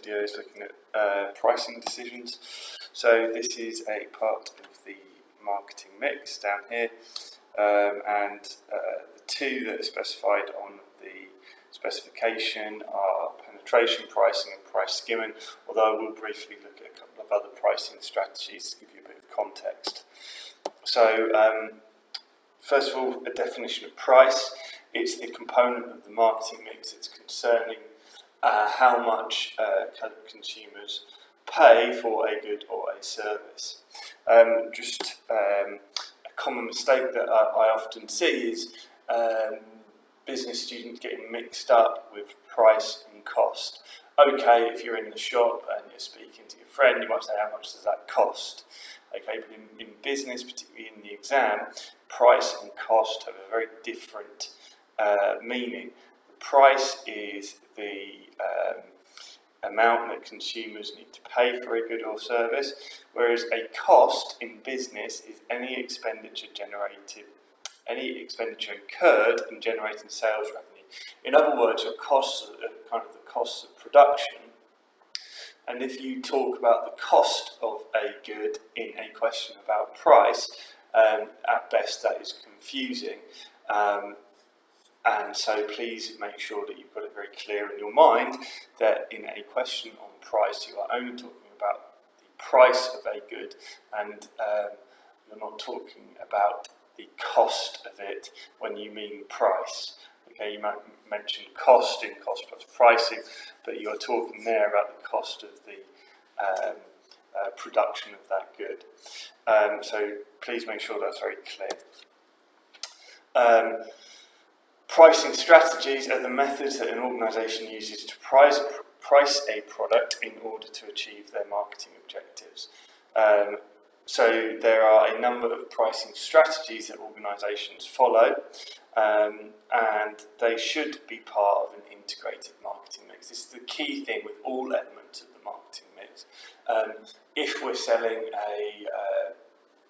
video is looking at pricing decisions. So this is a part of the marketing mix down here, and the two that are specified on the specification are penetration pricing and price skimming, although I will briefly look at a couple of other pricing strategies to give you a bit of context. So first of all, a definition of price. It's the component of the marketing mix that's concerning how much consumers pay for a good or a service. A common mistake that I often see is business students getting mixed up with price and cost. Okay, if you're in the shop and you're speaking to your friend, you might say, how much does that cost? Okay, but in business, particularly in the exam, price and cost have a very different meaning. The price is the amount that consumers need to pay for a good or service, whereas a cost in business is any expenditure incurred in generating sales revenue. In other words, your costs are kind of the costs of production. And if you talk about the cost of a good in a question about price, at best that is confusing. And so please make sure that you've got it very clear in your mind that in a question on price, you are only talking about the price of a good, and you're not talking about the cost of it when you mean price. Okay, you might mention cost in cost plus pricing, but you're talking there about the cost of the production of that good. So please make sure that's very clear. Pricing strategies are the methods that an organisation uses to price a product in order to achieve their marketing objectives. So there are a number of pricing strategies that organisations follow, and they should be part of an integrated marketing mix. This is the key thing with all elements of the marketing mix. If we're selling a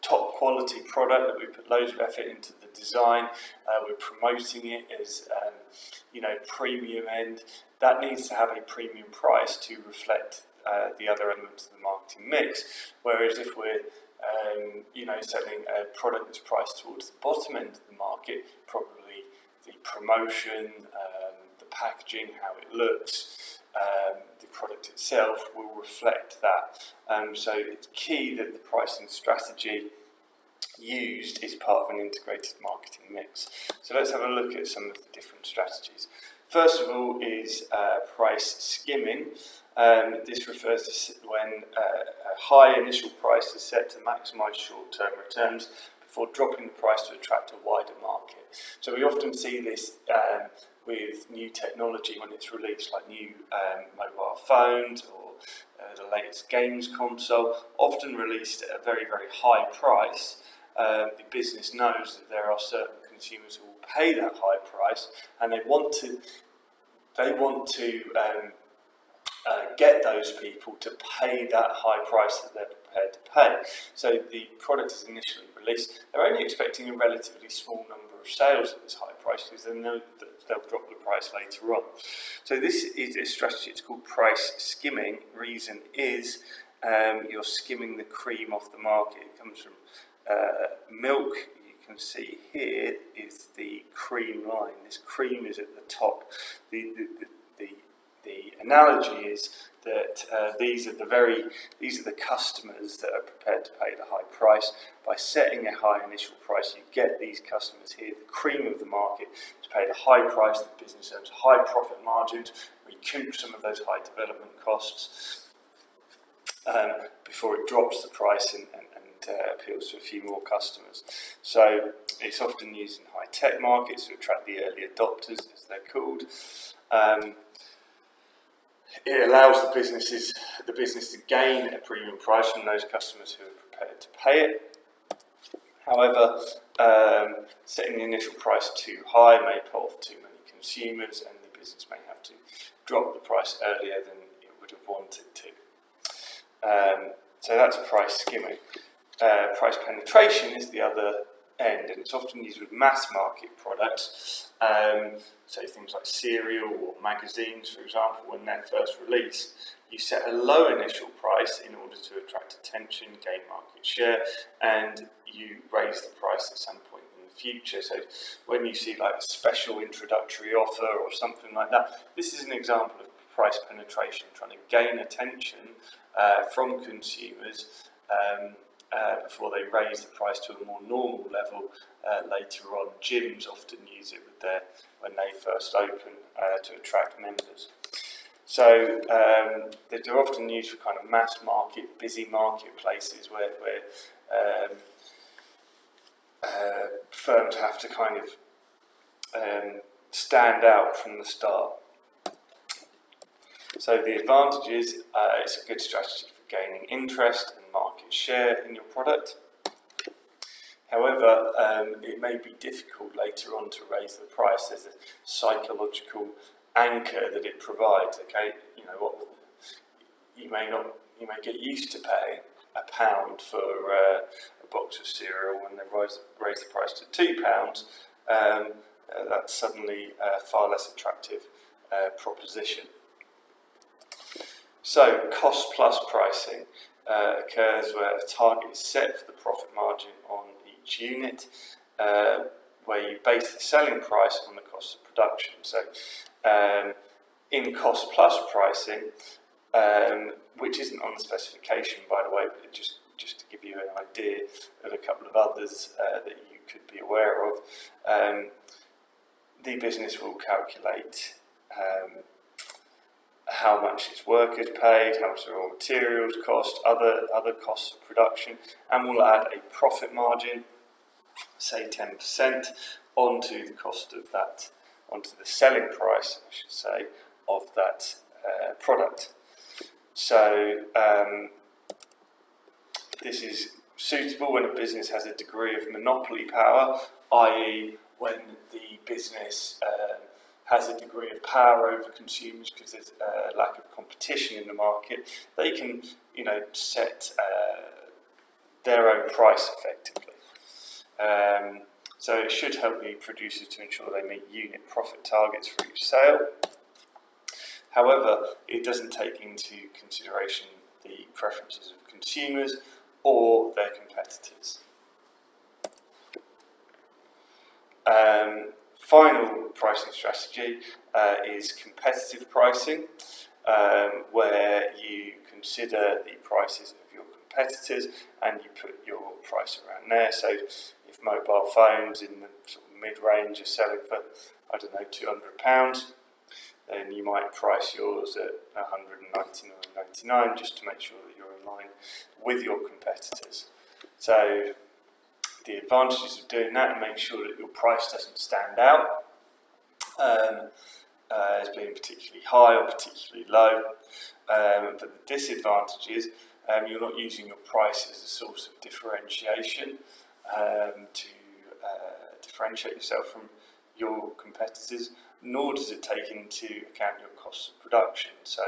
top quality product that we put loads of effort into the design, we're promoting it as premium end, that needs to have a premium price to reflect the other elements of the marketing mix. Whereas if we're selling a product that's priced towards the bottom end of the market, probably the promotion, the packaging, how it looks, the product itself will reflect that. So it's key that the pricing strategy used is part of an integrated marketing mix. So let's have a look at some of the different strategies. First of all is price skimming. This refers to when a high initial price is set to maximise short-term returns before dropping the price to attract a wider market. So we often see this with new technology when it's released, like new mobile phones or the latest games console, often released at a very, very high price. The business knows that there are certain consumers who will pay that high price, and they want to get those people to pay that high price that they're prepared to pay. So the product is initially released. They're only expecting a relatively small number of sales at this high price because they know that they'll drop the price later on. So this is a strategy. It's called price skimming. Reason is you're skimming the cream off the market. It comes from milk. You can see here is the cream line. This cream is at the top. The analogy is that these are the customers that are prepared to pay the high price. By setting a high initial price, you get these customers here, the cream of the market, to pay the high price. The business earns high profit margins, recoup some of those high development costs before it drops the price and appeals to a few more customers. So it's often used in high-tech markets to attract the early adopters, as they're called. It allows the business to gain a premium price from those customers who are prepared to pay it. However, setting the initial price too high may put off too many consumers, and the business may have to drop the price earlier than it would have wanted to. So that's price skimming. Price penetration is the other end, and it's often used with mass market products, so things like cereal or magazines, for example. When they're first released, you set a low initial price in order to attract attention, gain market share, and you raise the price at some point in the future. So when you see like a special introductory offer or something like that, this is an example of price penetration, trying to gain attention from consumers before they raise the price to a more normal level later on. Gyms often use it when they first open to attract members. So they're often used for kind of mass market, busy marketplaces where firms have to kind of stand out from the start. So the advantages, it's a good strategy for gaining interest and market share in your product. However, it may be difficult later on to raise the price. There's a psychological anchor that it provides. Okay, you may get used to paying £1 for a box of cereal. When they raise the price to £2, that's suddenly a far less attractive proposition. So cost plus pricing occurs where a target is set for the profit margin on each unit, where you base the selling price on the cost of production. So in cost plus pricing, which isn't on the specification, by the way, but just to give you an idea of a couple of others that you could be aware of, the business will calculate how much its workers paid, how much the raw materials cost, other costs of production, and will add a profit margin, say 10%, onto the cost of that, onto the selling price, I should say, of that product. So this is suitable when a business has a degree of monopoly power, i.e. when the business has a degree of power over consumers because there's a lack of competition in the market. They can, set their own price effectively. So it should help the producers to ensure they meet unit profit targets for each sale. However, it doesn't take into consideration the preferences of consumers or their competitors. Final pricing strategy is competitive pricing, where you consider the prices of your competitors and you put your price around there. So if mobile phones in the sort of mid-range are selling for, £200, then you might price yours at £199.99 just to make sure that you're in line with your competitors. So the advantages of doing that and make sure that your price doesn't stand out as being particularly high or particularly low. But the disadvantage is you're not using your price as a source of differentiation to differentiate yourself from your competitors, nor does it take into account your costs of production. So,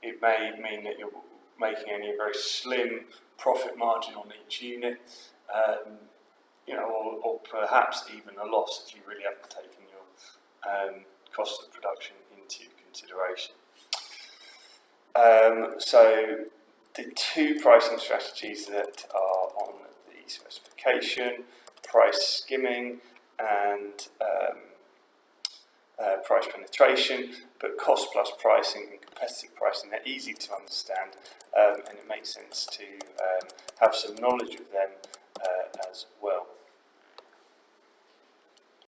it may mean that you're making only a very slim profit margin on each unit, or perhaps even a loss if you really haven't taken your cost of production into consideration. So the two pricing strategies that are on the specification, price skimming and price penetration, but cost plus pricing and competitive pricing, they're easy to understand, and it makes sense to have some knowledge of them